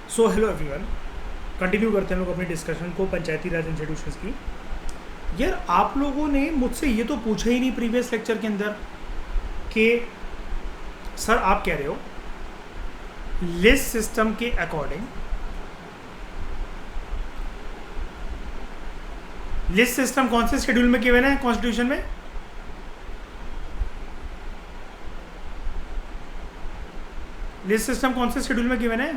So hello everyone, continue करते हैं लोग अपनी डिस्कशन को पंचायती राज इंस्टीट्यूशंस की। यार आप लोगों ने मुझसे ये तो पूछा ही नहीं प्रीवियस लेक्चर के अंदर कि सर आप कह रहे हो लिस्ट सिस्टम के अकॉर्डिंग लिस्ट सिस्टम कौन से शेड्यूल में गिवन है कॉन्स्टिट्यूशन में? लिस्ट सिस्टम कौन से शेड्यूल में गिवन है?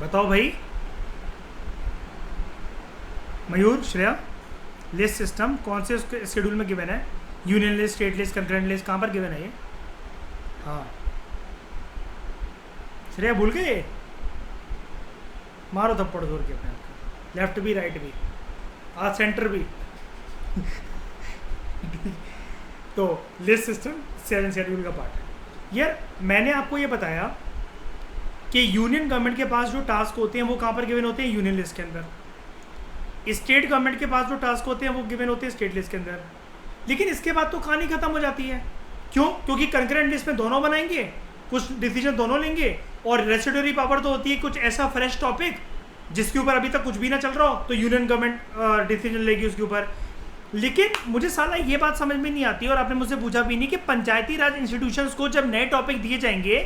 बताओ भाई मयूर, श्रेया, लिस्ट सिस्टम कौन से शेड्यूल में गिवन है? Union list, state list, concurrent list, कहाँ पर गिवन है ये? हाँ श्रेया भूल गए? मारो थप्पड़ जोर के अपने आप को, लेफ्ट भी राइट भी, आज सेंटर भी। तो लिस्ट सिस्टम 7 शेड्यूल का पार्ट है। यार मैंने आपको ये बताया कि यूनियन गवर्नमेंट के पास जो टास्क होते हैं वो कहाँ पर गिवन होते हैं? यूनियन लिस्ट के अंदर। स्टेट गवर्नमेंट के पास जो टास्क होते हैं वो गिवन होते हैं स्टेट लिस्ट के अंदर। लेकिन इसके बाद तो कहानी खत्म हो जाती है। क्यों? क्योंकि कंकरेंट लिस्ट में दोनों बनाएंगे, कुछ डिसीजन दोनों लेंगे, और रेसिडुअरी पावर तो होती है कुछ ऐसा फ्रेश टॉपिक जिसके ऊपर अभी तक कुछ भी ना चल रहा हो तो यूनियन गवर्नमेंट डिसीजन लेगी उसके ऊपर। लेकिन मुझे साला ये बात समझ में नहीं आती, और आपने मुझसे पूछा भी नहीं कि पंचायती राज इंस्टीट्यूशंस को जब नए टॉपिक दिए जाएंगे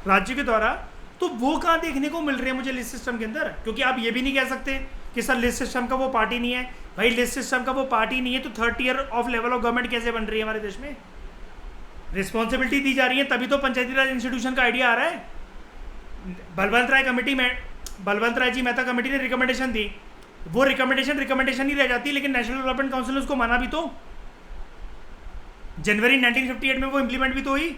राज्य के द्वारा तो वो कहाँ देखने को मिल रहे हैं मुझे लिस्ट सिस्टम के अंदर? क्योंकि आप ये भी नहीं कह सकते कि सर लिस्ट सिस्टम का वो पार्ट ही नहीं है। भाई लिस्ट सिस्टम का वो पार्ट ही नहीं है तो third year of level of government कैसे बन रही है हमारे देश में? रिस्पॉन्सिबिलिटी दी जा रही है तभी तो पंचायती राज इंस्टीट्यूशन का आइडिया आ रहा है। बलवंत राय जी मेहता कमेटी ने रिकमेंडेशन दी, वो रिकमेंडेशन ही रह जाती है, लेकिन नेशनल डेवलपमेंट काउंसिल ने उसको माना भी तो। जनवरी 1958 में वो इम्प्लीमेंट भी तो हुई।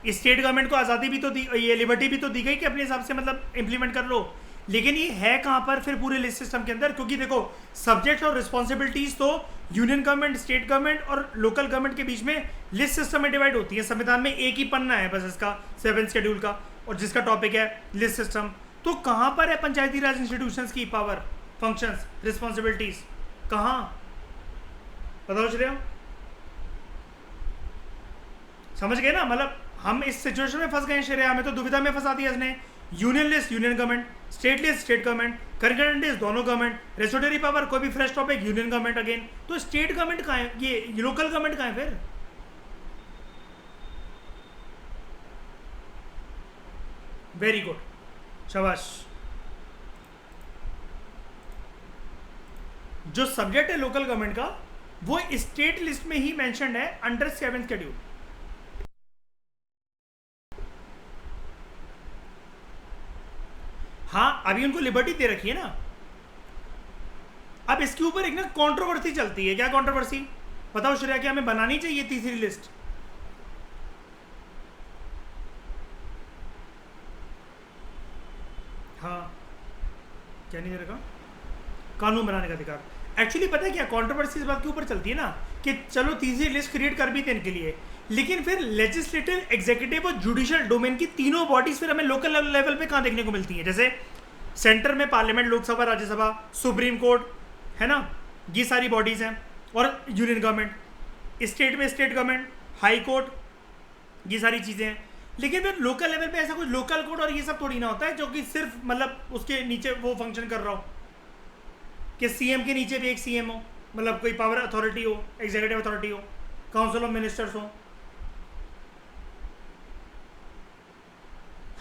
स्टेट गवर्नमेंट को आज़ादी भी तो दी, ये लिबर्टी भी तो दी गई कि अपने हिसाब से मतलब इम्प्लीमेंट कर लो। लेकिन ये है कहाँ पर फिर पूरे लिस्ट सिस्टम के अंदर? क्योंकि देखो सब्जेक्ट और रिस्पॉन्सिबिलिटीज तो यूनियन गवर्नमेंट, स्टेट गवर्नमेंट और लोकल गवर्नमेंट के बीच में लिस्ट सिस्टम में डिवाइड होती है। संविधान में एक ही पन्ना है बस इसका 7 शेड्यूल का, और जिसका टॉपिक है लिस्ट सिस्टम। तो कहाँ पर है पंचायती राज इंस्टीट्यूशंस की पावर, फंक्शंस, रिस्पॉन्सिबिलिटीज? कहाँ? बताओ श्रेया, समझ गए ना? मतलब हम इस सिचुएशन में फंस गए श्रेया, हमें तो दुविधा में फंसा दिया इसने। Union list union government, state list state government, concurrent list दोनों गवर्नमेंट, रेस्टोटरी पावर कोई भी fresh topic union government again. तो स्टेट गवर्नमेंट कहाँ है? ये लोकल गवर्नमेंट कहाँ है फिर? वेरी गुड, शाबाश। जो सब्जेक्ट है लोकल गवर्नमेंट का वो स्टेट लिस्ट में ही मेंशन्ड है अंडर 7 शेड्यूल। हाँ अभी उनको लिबर्टी दे रखी है ना। अब इसके ऊपर एक ना कंट्रोवर्सी चलती है। क्या कंट्रोवर्सी? बताओ श्रेया, क्या हमें बनानी चाहिए तीसरी लिस्ट? हाँ, क्या नहीं दे रखा? कानून बनाने का अधिकार। एक्चुअली पता है क्या कंट्रोवर्सी इस बात के ऊपर चलती है ना कि चलो तीसरी लिस्ट क्रिएट कर भी थे इनके लिए, लेकिन फिर लेजिस्लेटिव, एग्जीक्यूटिव और जुडिशियल डोमेन की तीनों बॉडीज फिर हमें लोकल लेवल पे कहाँ देखने को मिलती हैं? जैसे सेंटर में parliament, Lok Sabha, Rajya Sabha, supreme court है ना, ये सारी बॉडीज हैं, और यूनियन गवर्नमेंट। स्टेट में स्टेट गवर्नमेंट, हाई कोर्ट, ये सारी चीज़ें हैं। लेकिन फिर लोकल लेवल पे ऐसा कुछ लोकल कोर्ट और ये सब थोड़ी ना होता है जो कि सिर्फ मतलब उसके नीचे वो फंक्शन कर रहा हो कि सीएम के नीचे भी एक सीएम हो, मतलब कोई पावर अथॉरिटी हो, एग्जीक्यूटिव अथॉरिटी हो, काउंसिल ऑफ मिनिस्टर्स हो।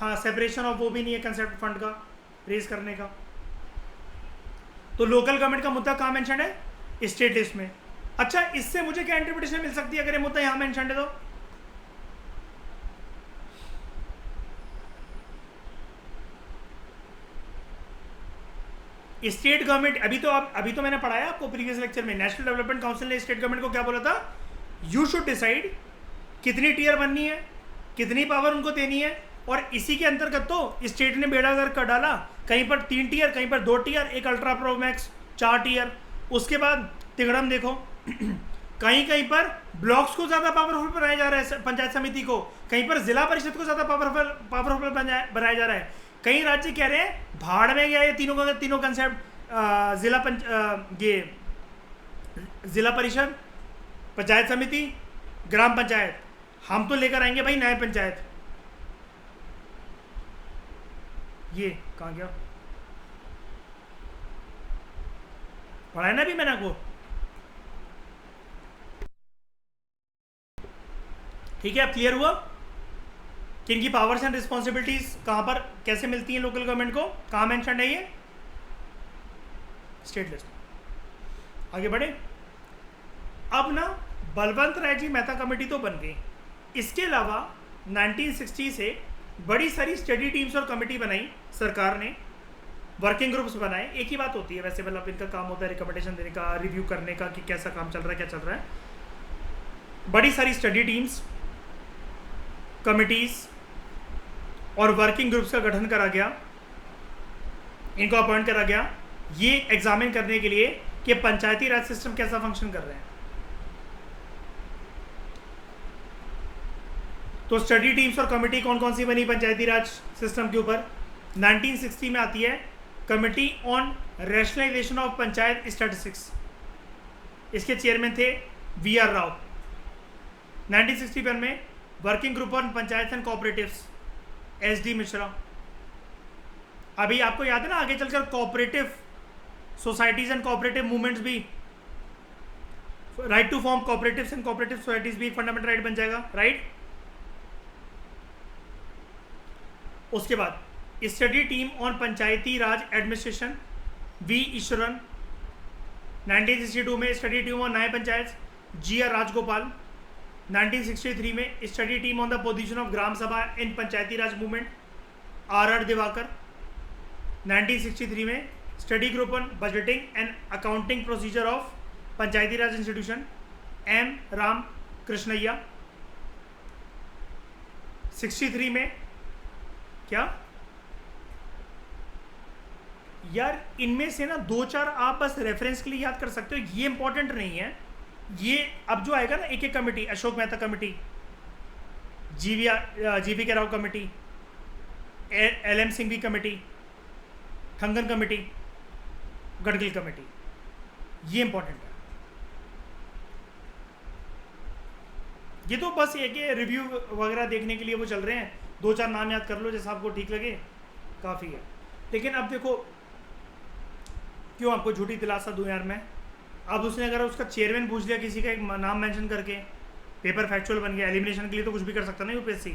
हाँ, सेपरेशन ऑफ वो भी नहीं है कंसेप्ट फंड का रेज करने का। तो लोकल गवर्नमेंट का मुद्दा कहाँ मेंशन है? स्टेट लिस्ट में। अच्छा, इससे मुझे क्या इंटरप्रिटेशन मिल सकती है अगर ये मुद्दा यहाँ मेंशन है तो? स्टेट गवर्नमेंट, अभी तो मैंने पढ़ाया आपको प्रीवियस लेक्चर में, नेशनल डेवलपमेंट काउंसिल ने स्टेट गवर्नमेंट को क्या बोला था? यू शुड डिसाइड कितनी टीयर बननी है, कितनी पावर उनको देनी है, और इसी के अंतर्गत तो स्टेट ने बेड़ा गर्क कर डाला। कहीं पर 3 टीयर, कहीं पर 2 टीयर, एक अल्ट्रा प्रो मैक्स, 4 टीयर। उसके बाद तिगड़म देखो कहीं कहीं पर ब्लॉक्स को ज़्यादा पावरफुल बनाया जा रहा है पंचायत समिति को, कहीं पर जिला परिषद को ज़्यादा पावरफुल बनाया जा रहा है। कई राज्य कह रहे हैं भाड़ में गया ये तीनों कंसेप्ट। जिला परिषद, पंचायत समिति, ग्राम पंचायत, हम तो लेकर आएंगे भाई न्याय पंचायत। ये कहाँ गया? पढ़ा है ना अभी मैंने आपको, ठीक है? अब क्लियर हुआ कि इनकी पावर्स एंड रिस्पॉन्सिबिलिटीज कहाँ पर कैसे मिलती हैं लोकल गवर्नमेंट को, कहाँ मेंशन है ये? State list. आगे बढ़े। अब ना बलवंत राय जी मेहता कमेटी तो बन गई, इसके अलावा 1960 से बड़ी सारी स्टडी टीम्स और कमेटी बनाई सरकार ने, वर्किंग ग्रुप्स बनाए। एक ही बात होती है वैसे, मतलब इनका काम होता है रिकमेंडेशन देने का, रिव्यू करने का कि कैसा काम चल रहा है, क्या चल रहा है। बड़ी सारी स्टडी टीम्स, कमिटीज और वर्किंग ग्रुप्स का गठन करा गया, इनको अपॉइंट करा गया ये एग्जामिन करने के लिए कि पंचायती राज सिस्टम कैसा फंक्शन कर रहे हैं। तो स्टडी टीम्स और कमेटी कौन कौन सी बनी पंचायती राज सिस्टम के ऊपर? 1960 में आती है committee on rationalisation of panchayat statistics, इसके चेयरमैन थे वी आर राव। 1961 में working group on panchayat and cooperatives, S D Mishra. अभी आपको याद है ना आगे चलकर cooperative societies and cooperative movements भी, right to form cooperatives and cooperative societies भी फंडामेंटल राइट बन जाएगा, राइट? उसके बाद study team on Panchayati Raj administration, V Iswaran. 1962 में स्टडी टीम ऑन न्याय पंचायत, जी आर राजगोपाल। 1963 में study team on the position of Gram Sabha in Panchayati Raj movement, R R Diwakar. 1963 में study group on budgeting and accounting procedure of Panchayati Raj institution, M Ramakrishnaiah. 63 में क्या यार, इनमें से ना दो चार आप बस रेफरेंस के लिए याद कर सकते हो, ये इंपॉर्टेंट नहीं है। ये अब जो आएगा ना एक एक committee, Ashok Mehta committee, G V K Rao committee, L M Singhvi committee, Thungon committee, Gadgil committee, ये इंपॉर्टेंट है। ये तो बस एक रिव्यू वगैरह देखने के लिए वो चल रहे हैं, दो चार नाम याद कर लो जैसा आपको ठीक लगे, काफ़ी है। लेकिन अब देखो क्यों आपको झूठी दिलासा दूं यार मैं। अब उसने अगर उसका चेयरमैन पूछ लिया किसी का एक नाम मेंशन करके, पेपर फैक्चुअल बन गया, एलिमिनेशन के लिए तो कुछ भी कर सकता नहीं यूपीएससी।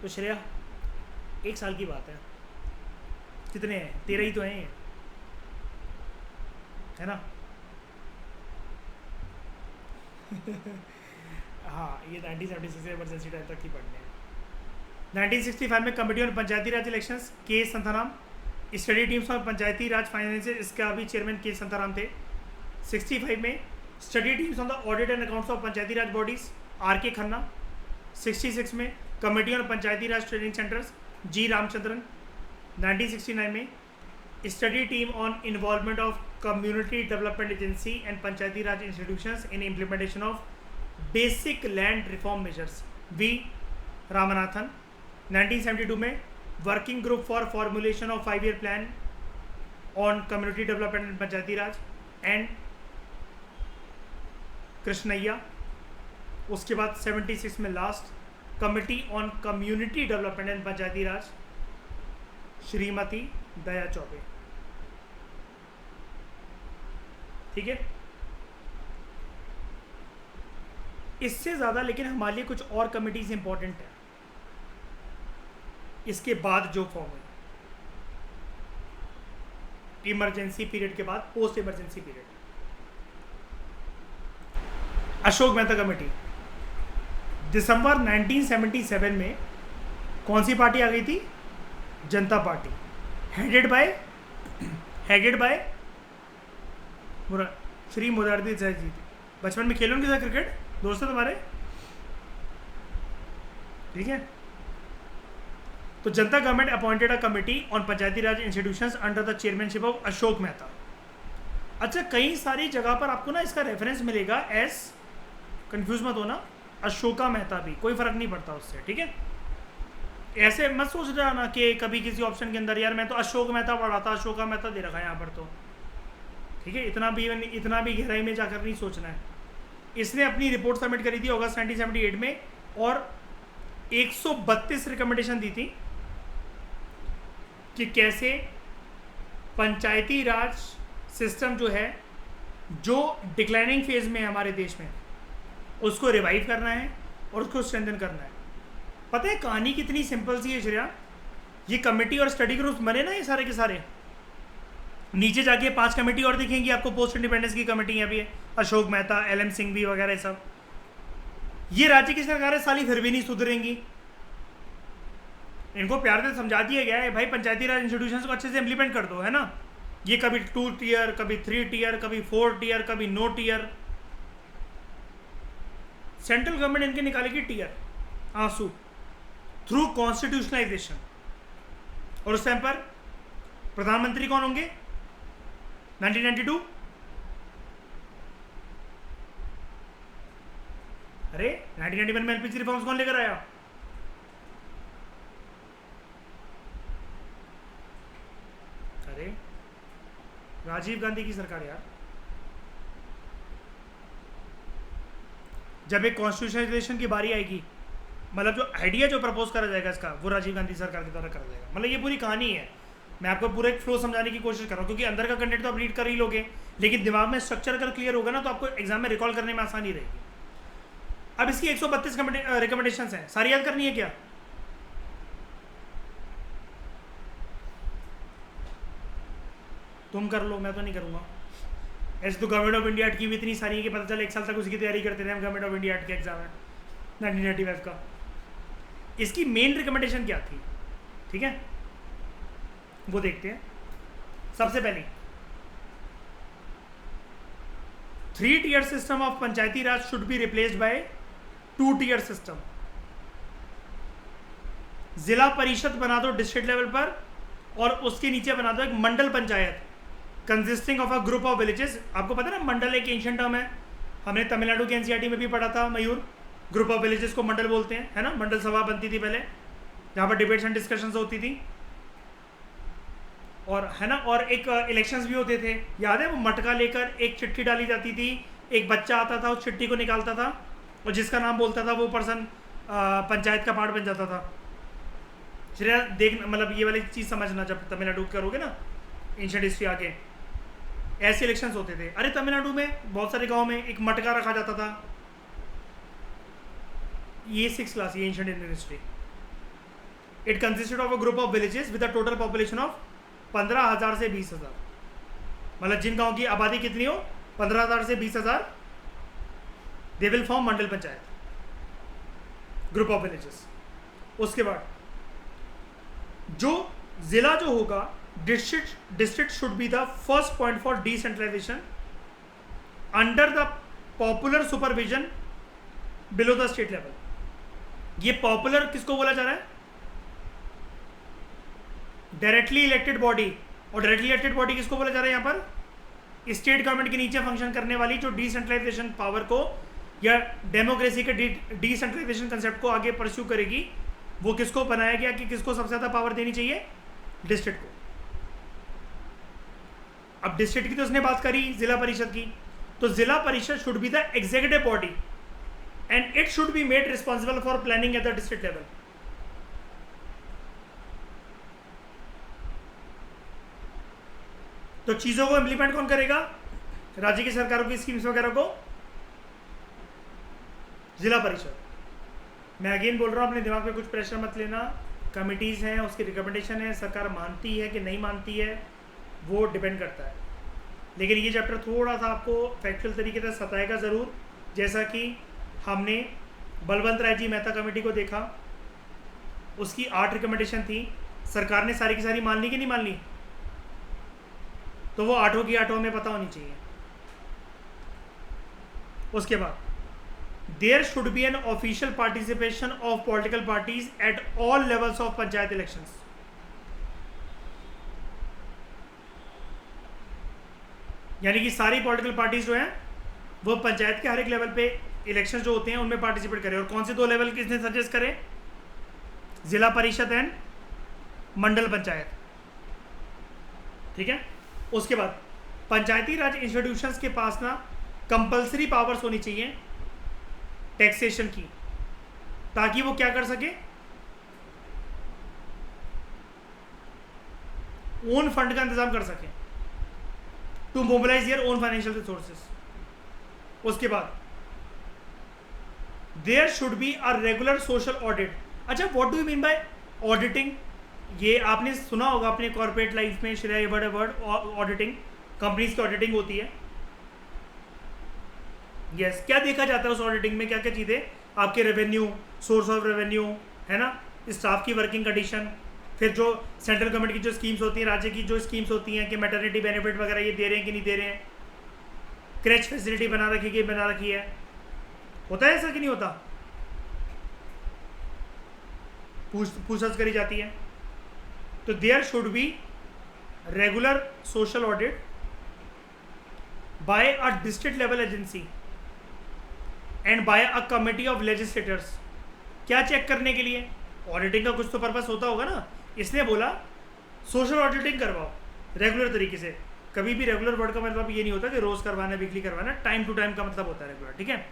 तो श्रेया 1 साल की बात है, कितने हैं? 13 ही तो हैं ये, है ना? हाँ, ये 1976 से इमरजेंसी टाइम तक ही पढ़ने हैं। 1965 में committee on Panchayati Raj elections, K Santhanam. Study teams on Panchayati Raj finances, इसका भी चेयरमैन के संथाराम थे। 65 में study teams on the audit and accounts of Panchayati Raj bodies, R K Khanna. 66 में committee on Panchayati Raj training centres, G Ramachandran. 1969 में study team on involvement of community development agency and Panchayati Raj institutions in implementation of basic land reform measures, we Ramanathan. 1972 में working group for formulation of 5-year plan on community development and Panchayati Raj, N Krishnaiah. उसके बाद 76 में last committee on community development and Panchayati Raj, Shrimati Daya Choubey. ठीक है, इससे ज़्यादा लेकिन हमारे लिए कुछ और कमिटीज इंपॉर्टेंट है इसके बाद जो फॉर्म हुई इमरजेंसी पीरियड के बाद, post emergency period. Ashok Mehta committee दिसंबर 1977 में कौन सी पार्टी आ गई थी? Janata Party, headed by Shri Morarji Desai ji. बचपन में खेलोगे सर क्रिकेट, दोस्त है तुम्हारे? ठीक है, तो जनता government appointed a committee on Panchayati Raj institutions under the chairmanship of Ashok Mehta. अच्छा, कई सारी जगह पर आपको ना इसका रेफरेंस मिलेगा एस, कंफ्यूज मत होना, अशोका मेहता भी, कोई फर्क नहीं पड़ता उससे। ठीक है, ऐसे मत सोच रहा ना कि कभी किसी ऑप्शन के अंदर यार मैं तो अशोक मेहता पढ़ा था, अशोका मेहता दे रखा है यहाँ पर, तो ठीक है, इतना भी गहराई में जाकर नहीं सोचना है। इसने अपनी रिपोर्ट सबमिट करी थी अगस्त 1978 में और 132 रिकमेंडेशन दी थी कि कैसे पंचायती राज सिस्टम जो है, जो डिक्लाइनिंग फेज में है हमारे देश में, उसको रिवाइव करना है और उसको स्ट्रेंथन करना है। पता है कहानी कितनी सिंपल सी है श्रेया, ये कमेटी और स्टडी ग्रुप्स बने ना, ये सारे के सारे, नीचे जाके 5 कमेटी और दिखेंगी आपको, पोस्ट इंडिपेंडेंस की कमेटियाँ भी है, अशोक मेहता, LM सिंघवी वगैरह सब। ये राज्य की सरकारें साली फिर भी नहीं सुधरेंगी। इनको प्यार से समझा दिया गया है भाई पंचायती राज इंस्टीट्यूशंस को अच्छे से इम्प्लीमेंट कर दो, है ना। ये कभी 2 टियर, कभी 3 टियर, कभी 4 टियर, कभी नो टियर। सेंट्रल गवर्नमेंट इनके निकालेगी टियर आंसू थ्रू कॉन्स्टिट्यूशनलाइजेशन। और उस टाइम पर प्रधानमंत्री कौन होंगे 1992? अरे 1991 में LPG रिफॉर्म्स कौन लेकर आया? अरे राजीव गांधी की सरकार यार। जब एक कॉन्स्टिट्यूशनलाइजेशन की बारी आएगी, मतलब जो आइडिया जो प्रपोज करा जाएगा इसका, वो राजीव गांधी सरकार के द्वारा करा जाएगा। मतलब ये पूरी कहानी है, मैं आपको पूरा एक फ्लो समझाने की कोशिश कर रहा हूँ, क्योंकि अंदर का कंटेंट तो आप रीड कर ही लोगे, लेकिन दिमाग में स्ट्रक्चर अगर क्लियर होगा ना तो आपको एग्जाम में रिकॉल करने में आसानी रहेगी। अब इसकी 132 रिकमेंडेशन हैं, सारी याद करनी है क्या? तुम कर लो, मैं तो नहीं करूँगा। ऐसे तो गवर्नमेंट ऑफ इंडिया की भी इतनी सारी है कि पता चला 1 साल तक उसकी तैयारी करते थे हम। गवर्नमेंट ऑफ इंडिया के एग्जाम है 1995 का। इसकी मेन रिकमेंडेशन क्या थी, ठीक है, वो देखते हैं। सबसे पहले 3 tier system of Panchayati Raj should be replaced by 2 tier system. Zila Parishad बना दो डिस्ट्रिक्ट लेवल पर, और उसके नीचे बना दो एक Mandal Panchayat consisting of a group of villages. आपको पता है ना, मंडल एक एंशिएंट टर्म है, हमने तमिलनाडु के NCERT में भी पढ़ा था मयूर। ग्रुप ऑफ विलेजेस को मंडल बोलते हैं, है ना। मंडल सभा बनती थी पहले, जहाँ पर डिबेट्स एंड डिस्कशंस होती थी, और है ना, और एक इलेक्शंस भी होते थे। याद है वो मटका लेकर एक चिट्ठी डाली जाती थी, एक बच्चा आता था उस चिट्ठी को निकालता था, और जिसका नाम बोलता था वो पर्सन पंचायत का पार्ट बन जाता था। श्रेया देखना, मतलब ये वाली चीज़ समझना, जब तमिलनाडु करोगे ना एंशिएंट हिस्ट्री आगे, ऐसे इलेक्शंस होते थे। अरे तमिलनाडु में बहुत सारे गाँव में एक मटका रखा जाता था। ये 6th क्लास, ये ancient Indian history. It consisted of a group of villages with a total population of 15,000 से 20,000। मतलब जिन गांव की आबादी कितनी हो, 15,000 से 20,000, they will form Mandal Panchayat, group of villages. उसके बाद जो जिला जो होगा, district should be the first point for decentralisation under the popular supervision below the state level. ये पॉपुलर किसको बोला जा रहा है? Directly elected body. और डायरेक्टली इलेक्टेड बॉडी किसको बोला जा रहा है यहाँ पर? स्टेट गवर्नमेंट के नीचे फंक्शन करने वाली, जो डिसेंट्रलाइजेशन पावर को या डेमोक्रेसी के डिसेंट्रलाइजेशन कंसेप्ट को आगे परस्यू करेगी। वो किसको बनाया गया कि किसको सबसे ज़्यादा पावर देनी चाहिए? डिस्ट्रिक्ट को। अब डिस्ट्रिक्ट की तो उसने बात करी, जिला परिषद की, तो जिला परिषद should be the executive body and it should be made responsible for planning at the district level. तो चीज़ों को इम्प्लीमेंट कौन करेगा? राज्य की सरकारों की स्कीम्स वगैरह को जिला परिषद। मैं अगेन बोल रहा हूँ, अपने दिमाग पे कुछ प्रेशर मत लेना। कमिटीज़ हैं, उसकी रिकमेंडेशन है, सरकार मानती है कि नहीं मानती है, वो डिपेंड करता है। लेकिन ये चैप्टर थोड़ा सा आपको फैक्चुअल तरीके से सताएगा ज़रूर। जैसा कि हमने बलवंत राय जी मेहता कमेटी को देखा, उसकी 8 रिकमेंडेशन थी, सरकार ने सारी की सारी मान ली कि नहीं मान ली? तो वो 8 की 8 में पता होनी चाहिए। उसके बाद there should be an official participation of political parties at all levels of panchayat elections. यानी कि सारी पॉलिटिकल पार्टीज जो हैं वो पंचायत के हर एक लेवल पे इलेक्शन जो होते हैं उनमें पार्टिसिपेट करें। और कौन से 2 लेवल किसने सजेस्ट करे? जिला परिषद एंड मंडल पंचायत, ठीक है। उसके बाद पंचायती राज इंस्टीट्यूशंस के पास ना कंपल्सरी पावर्स होनी चाहिए टैक्सेशन की, ताकि वो क्या कर सके, ओन फंड का इंतजाम कर सके, to mobilise their own financial resources. उसके बाद there should be a regular social audit. अच्छा, what do you mean by auditing? ये आपने सुना होगा अपने कॉर्पोरेट लाइफ में, श्रेया वर्ड ऑडिटिंग, कंपनीज की ऑडिटिंग होती है। यस, क्या देखा जाता है उस ऑडिटिंग में? क्या क्या चीज़ें? आपके रेवेन्यू, सोर्स ऑफ रेवेन्यू, है ना, स्टाफ की वर्किंग कंडीशन, फिर जो सेंट्रल गवर्नमेंट की जो स्कीम्स होती हैं, राज्य की जो स्कीम्स होती हैं कि मैटरनिटी बेनिफिट वगैरह ये दे रहे हैं कि नहीं दे रहे हैं, क्रैच फैसिलिटी बना रखी कि बना रखी है, होता है ऐसा कि नहीं होता? पूछताछ करी जाती है। तो there should be regular social audit by a district level agency and by a committee of legislators. क्या चेक करने के लिए? ऑडिटिंग का कुछ तो पर्पस होता होगा ना, इसलिए बोला सोशल ऑडिटिंग करवाओ रेगुलर तरीके से। कभी भी रेगुलर वर्ड का मतलब ये नहीं होता कि रोज करवाना, वीकली करवाना, टाइम टू टाइम का मतलब होता है रेगुलर, ठीक है।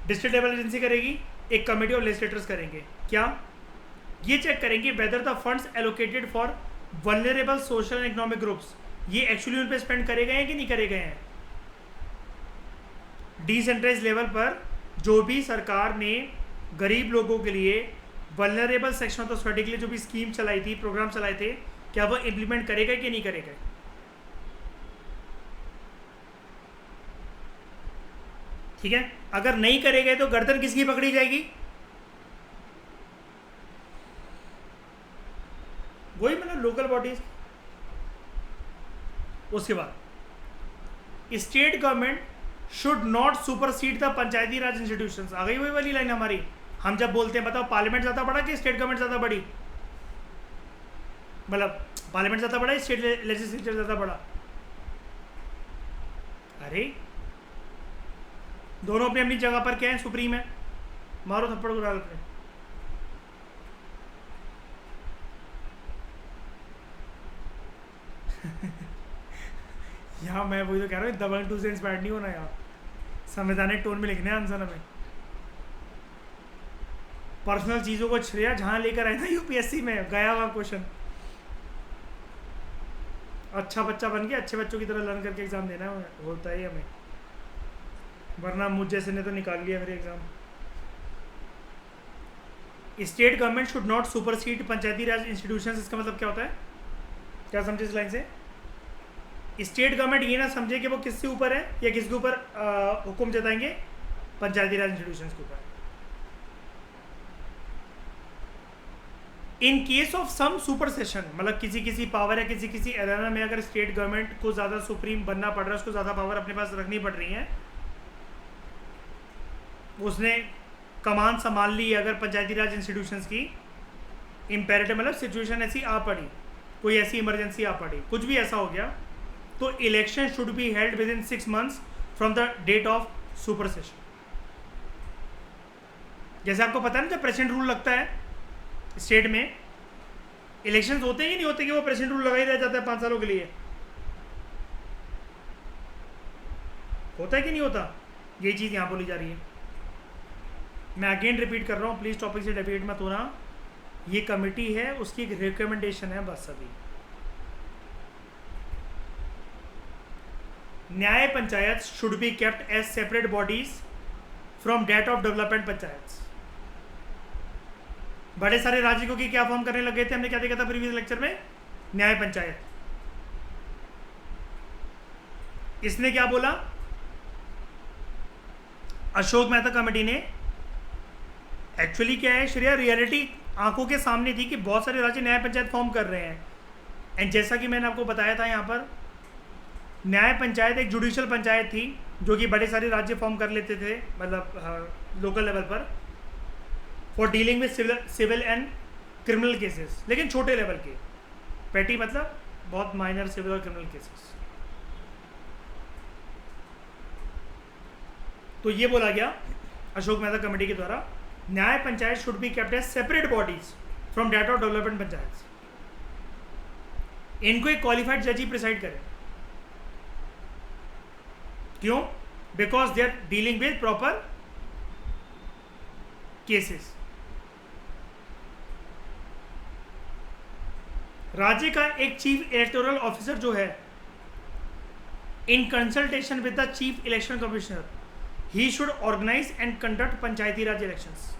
डिस्ट्रिक्ट लेवल एजेंसी करेगी, एक कमेटी ऑफ लेजिस्लेटर्स करेंगे। क्या? ये चेक करेंगे whether the funds allocated for vulnerable social and economic groups, ये एक्चुअली उन पर स्पेंड करे गए हैं कि नहीं करे गए हैं। डिसेंट्रलाइज लेवल पर जो भी सरकार ने गरीब लोगों के लिए, vulnerable section of the society के लिए जो भी स्कीम चलाई थी, प्रोग्राम चलाए थे, क्या वो इम्प्लीमेंट करेगा कि नहीं करेगा? ठीक है, अगर नहीं करेंगे तो गर्दन किसकी पकड़ी जाएगी? वही मतलब लोकल बॉडीज। उसके बाद state government should not supersede the Panchayati Raj institutions. आ गई वही वाली लाइन हमारी। हम जब बोलते हैं, बताओ पार्लियामेंट ज़्यादा बड़ा कि स्टेट गवर्नमेंट ज़्यादा बड़ी? मतलब पार्लियामेंट ज़्यादा बड़ा, स्टेट लेजिस्लेचर ज़्यादा बड़ा? अरे दोनों अपनी अपनी जगह पर क्या है, सुप्रीम है। मारो थप्पड़ को डाल के। यहाँ मैं वही तो कह रहा हूँ, दबंग 2 से इंस्पायर्ड नहीं होना यार, संवैधानिक टोन में लिखने हैं आंसर हमें। पर्सनल चीज़ों को श्रेया जहाँ लेकर आए ना यूपीएससी में, गया हुआ क्वेश्चन। अच्छा बच्चा बन के अच्छे बच्चों की तरह लर्न करके एग्ज़ाम देना है, होता है हमें, वरना मुझ जैसे ने तो निकाल लिया फिर exam. State government should not supersede Panchayati Raj institutions. इसका मतलब क्या होता है? क्या समझे इस लाइन से? स्टेट गवर्नमेंट ये ना समझे कि वो किससे ऊपर है या किसके ऊपर हुक्म जताएंगे, पंचायती राज इंस्टीट्यूशंस के ऊपर। इन केस ऑफ सम सुपरसेशन, मतलब किसी किसी पावर या किसी किसी एरिया में अगर स्टेट गवर्नमेंट को ज़्यादा सुप्रीम बनना पड़ रहा है, उसको ज़्यादा पावर अपने पास रखनी पड़ रही है, उसने कमान संभाल ली अगर पंचायती राज इंस्टीट्यूशंस की, इम्पेरेटिव मतलब सिचुएशन ऐसी आ पड़ी, कोई ऐसी इमरजेंसी आ पड़ी, कुछ भी ऐसा हो गया, तो election should be held within 6 months from the date of supersession. जैसे आपको पता है ना, जब प्रेसिडेंट रूल लगता है स्टेट में, इलेक्शंस होते ही नहीं होते कि वो प्रेसिडेंट रूल लगा ही रह जाता है 5 सालों के लिए, होता है कि नहीं होता? यही चीज़ यहाँ बोली जा रही है। मैं अगेन रिपीट कर रहा हूँ, प्लीज़ टॉपिक से डेविएट मत होना। ये कमेटी है, उसकी एक रिकमेंडेशन है बस। अभी Nyaya Panchayat should be kept as separate bodies from that of development panchayat. बड़े सारे राज्यों की क्या फॉर्म करने लगे थे, हमने क्या देखा था प्रीवियस लेक्चर में? न्याय पंचायत। इसने क्या बोला? अशोक मेहता कमेटी ने, एक्चुअली क्या है श्रेया, रियलिटी आंखों के सामने थी कि बहुत सारे राज्य न्याय पंचायत फॉर्म कर रहे हैं। एंड जैसा कि मैंने आपको बताया था, यहाँ पर न्याय पंचायत एक जुडिशियल पंचायत थी जो कि बड़े सारे राज्य फॉर्म कर लेते थे, मतलब लोकल लेवल पर, for dealing with civil and criminal cases, लेकिन छोटे लेवल के, पेटी मतलब बहुत माइनर सिविल और क्रिमिनल केसेस। तो ये बोला गया अशोक मेहता कमेटी के द्वारा, Nyaya Panchayat should be kept as separate bodies from that of development panchayat. इनको एक क्वालिफाइड जज ही प्रिसाइड करे। क्यों? Because they are dealing with proper cases. राज्य का एक चीफ इलेक्टोरल ऑफिसर जो है, in consultation with the chief election commissioner, he should organise and conduct Panchayati Raj elections.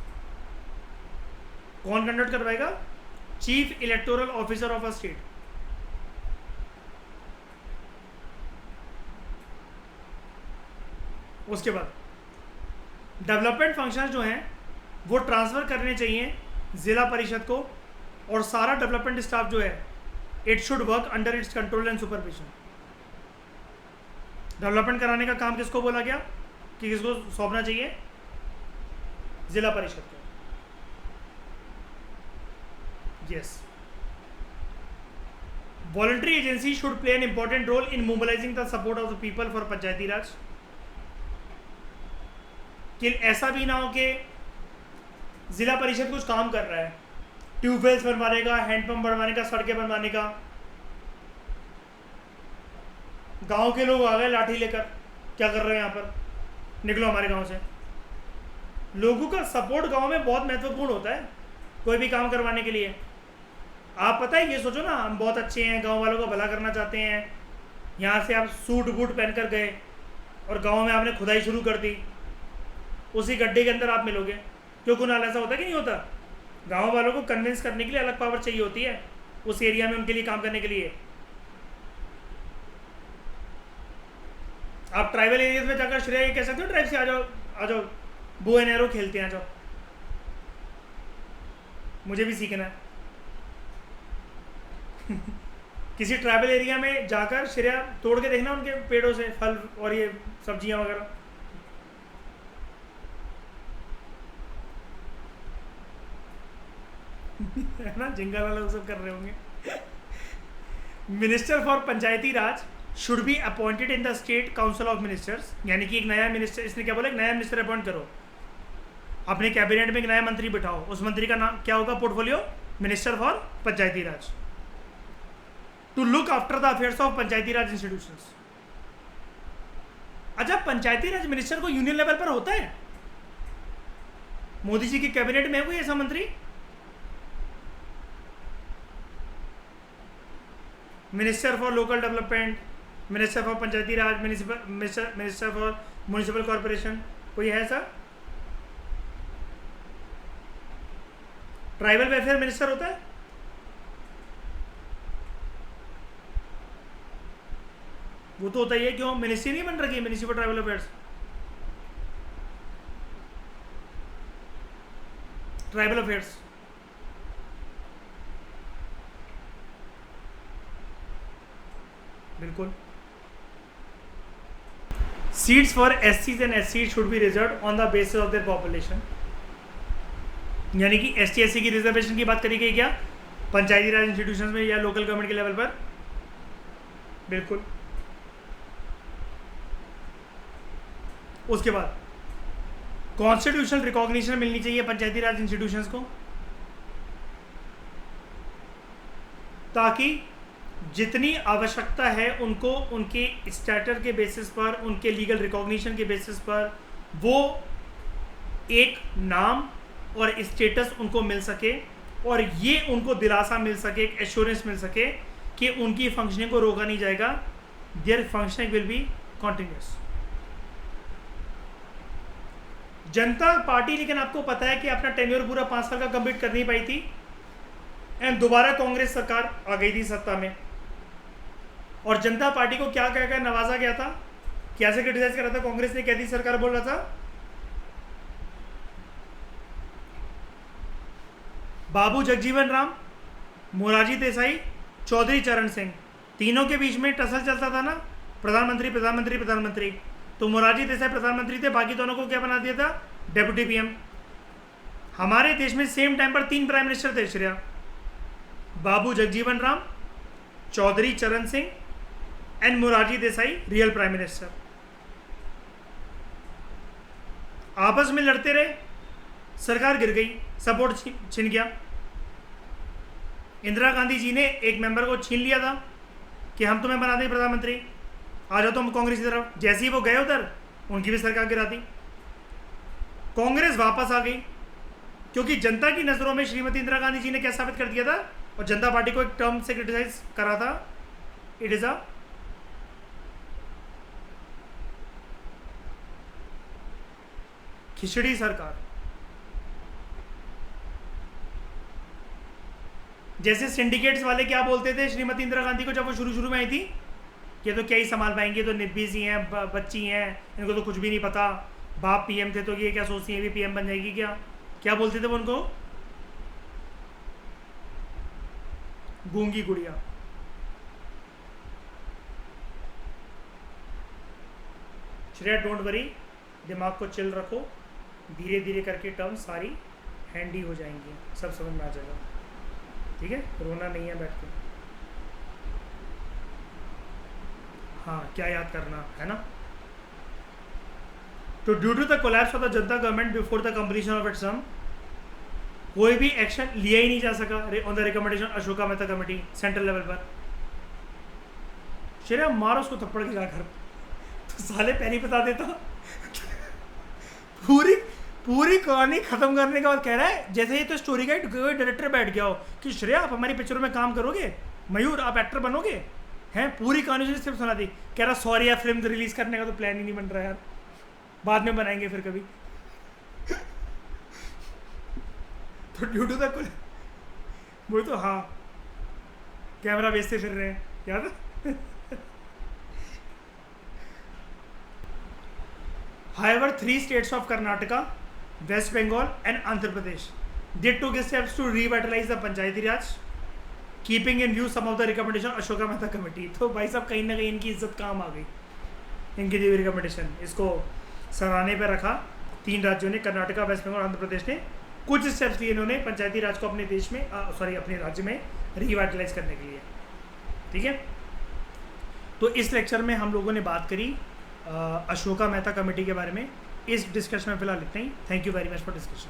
कौन कंडक्ट करवाएगा? Chief electoral officer of a state. उसके बाद डेवलपमेंट फंक्शन जो हैं वो ट्रांसफर करने चाहिए जिला परिषद को, और सारा डेवलपमेंट स्टाफ जो है it should work under its control and supervision. Development कराने का काम किसको बोला गया कि किसको सौंपना चाहिए? जिला परिषद को। Yes, voluntary agency should play an important role in mobilising the support of the people for Panchayati Raj. कि ऐसा भी ना हो कि जिला परिषद कुछ काम कर रहा है, ट्यूबवेल्स बनवाने का, हैंडपंप बनवाने का, सड़कें बनवाने का, गांव के लोग आ गए लाठी लेकर, क्या कर रहे हैं यहाँ पर, निकलो हमारे गांव से। लोगों का सपोर्ट गांव में बहुत महत्वपूर्ण होता है कोई भी काम करवाने के लिए। आप पता है, ये सोचो ना, हम बहुत अच्छे हैं, गांव वालों का भला करना चाहते हैं, यहाँ से आप सूट बूट पहन कर गए और गांव में आपने खुदाई शुरू कर दी, उसी गड्ढे के अंदर आप मिलोगे। क्यों कुणाल, ऐसा होता है कि नहीं होता? गांव वालों को कन्विंस करने के लिए अलग पावर चाहिए होती है उस एरिया में उनके लिए काम करने के लिए। आप ट्राइबल एरियाज में जाकर श्रेय ये कह सकते हो, ट्राइब से आ जाओ बो एंड एरो खेलते हैं, आ जाओ, मुझे भी सीखना है। किसी ट्राइबल एरिया में जाकर श्रेया तोड़ के देखना उनके पेड़ों से फल और ये सब्जियां वगैरह। है ना, जिंगा वाला सब कर रहे होंगे। Minister for Panchayati Raj should be appointed in the state council of ministers. यानी कि एक नया मिनिस्टर, इसने क्या बोला, एक नया मिनिस्टर अपॉइंट करो, अपने कैबिनेट में एक नया मंत्री बिठाओ, उस मंत्री का नाम क्या होगा? Portfolio minister for Panchayati Raj, to look after the affairs of Panchayati Raj institutions. अच्छा, पंचायती राज मिनिस्टर को यूनियन लेवल पर होता है? मोदी जी की कैबिनेट में है कोई ऐसा मंत्री? Minister for local development, minister for Panchayati Raj, minister for municipal corporation, कोई है ऐसा? ट्राइबल वेलफेयर मिनिस्टर होता है? वो तो होता ही है। क्यों मिनिस्ट्री नहीं बन रखी है ministry for tribal affairs? Tribal affairs बिल्कुल। सीट्स फॉर एससीज and SC should be reserve on the basis of their population. यानी कि एसटी एससी की रिजर्वेशन की बात करी गई क्या पंचायती राज इंस्टीट्यूशंस में या लोकल गवर्नमेंट के लेवल पर? बिल्कुल। उसके बाद कॉन्स्टिट्यूशनल रिकॉग्निशन मिलनी चाहिए पंचायती राज इंस्टीट्यूशंस को, ताकि जितनी आवश्यकता है उनको उनके स्टैटर के बेसिस पर, उनके लीगल रिकॉग्निशन के बेसिस पर वो एक नाम और स्टेटस उनको मिल सके, और ये उनको दिलासा मिल सके, एक एश्योरेंस मिल सके कि उनकी फंक्शनिंग को रोका नहीं जाएगा, there functioning will be continuous. Janata party, लेकिन आपको पता है कि अपना टेन्योर पूरा 5 साल का कंप्लीट कर नहीं पाई थी, एंड दोबारा कांग्रेस सरकार आ गई थी सत्ता में, और जनता पार्टी को क्या कहकर नवाजा गया था, क्या से क्रिटिसाइज कर रहा था कांग्रेस ने, कैसी सरकार बोल रहा था? बाबू जगजीवन राम, मोरारजी देसाई, चौधरी चरण सिंह, तीनों के बीच में टसल चलता था ना, प्रधानमंत्री प्रधानमंत्री प्रधानमंत्री। तो मोरारजी देसाई प्रधानमंत्री थे, बाकी दोनों को क्या बना दिया था? Deputy PM. हमारे देश में सेम टाइम पर 3 प्राइम मिनिस्टर थे श्रेया, बाबू जगजीवन राम, चौधरी चरण Singh and Morarji Desai real prime minister. आपस में लड़ते रहे, सरकार गिर गई, सपोर्ट छिन गया। इंदिरा गांधी जी ने एक मेंबर को छीन लिया था कि हम तुम्हें बना दें प्रधानमंत्री, आ जाओ तुम कांग्रेस की तरफ। जैसे ही वो गए उधर, उनकी भी सरकार गिरा दी। कांग्रेस वापस आ गई क्योंकि जनता की नजरों में श्रीमती इंदिरा गांधी जी ने क्या साबित कर दिया था, और जनता पार्टी को एक टर्म से क्रिटिसाइज करा था, इट इज अ खिचड़ी सरकार। जैसे सिंडिकेट्स वाले क्या बोलते थे श्रीमती इंदिरा गांधी को जब वो शुरू शुरू में आई थी, ये तो क्या ही संभाल पाएंगे, तो निर्बीज हैं, बच्ची हैं, इनको तो कुछ भी नहीं पता, बाप पीएम थे तो ये क्या सोचती है भी पीएम बन जाएगी क्या, क्या बोलते थे वो उनको, गूंगी गुड़िया। श्रेया डोंट वरी, दिमाग को चिल रखो, धीरे धीरे करके टर्म सारी हैंडी हो जाएंगी, सब समझ में आ जाएगा, ठीक है, रोना नहीं है बैठ के। हाँ, क्या याद करना है ना। तो due to the collapse of the Janata government before the completion of its term, कोई भी एक्शन लिया ही नहीं जा सका on the recommendation Ashoka Mehta committee central level पर। श्रेया मारो उसको थप्पड़ के जाकर, तो साले पहले ही बता देता। पूरी कहानी खत्म करने के बाद कह रहा है जैसे ये तो स्टोरी का डायरेक्टर बैठ गया हो कि श्रेया आप हमारी पिक्चरों में काम करोगे, मयूर आप एक्टर बनोगे, हैं पूरी कहानी जो सिर्फ सुना दी। कह रहा सॉरी यार, फिल्म रिलीज करने का तो प्लान ही नहीं बन रहा यार, बाद में बनाएंगे फिर कभी। तो ड्यू टू द वो तो हाँ कैमरा बेचते फिर रहे हैं, याद है। However, 3 states of Karnataka, West Bengal and Andhra Pradesh, they took steps to revitalize the Panchayati Raj, keeping in view some of the recommendation Ashoka Mehta Committee। तो भाई साहब कहीं ना कहीं इनकी इज्जत काम आ गई, इनकी दी हुई रिकमेंडेशन इसको सराहने पर रखा। 3 राज्यों ने, कर्नाटका, वेस्ट बंगाल, आंध्र प्रदेश ने कुछ स्टेप्स लिए इन्होंने पंचायती राज को अपने देश में अपने राज्य में रिवाइटलाइज करने के लिए, ठीक है। तो इस लेक्चर में हम लोगों ने बात करी अशोका मेहता कमेटी के बारे में। इस डिस्कशन में फिलहाल इतना ही। Thank you very much for discussion.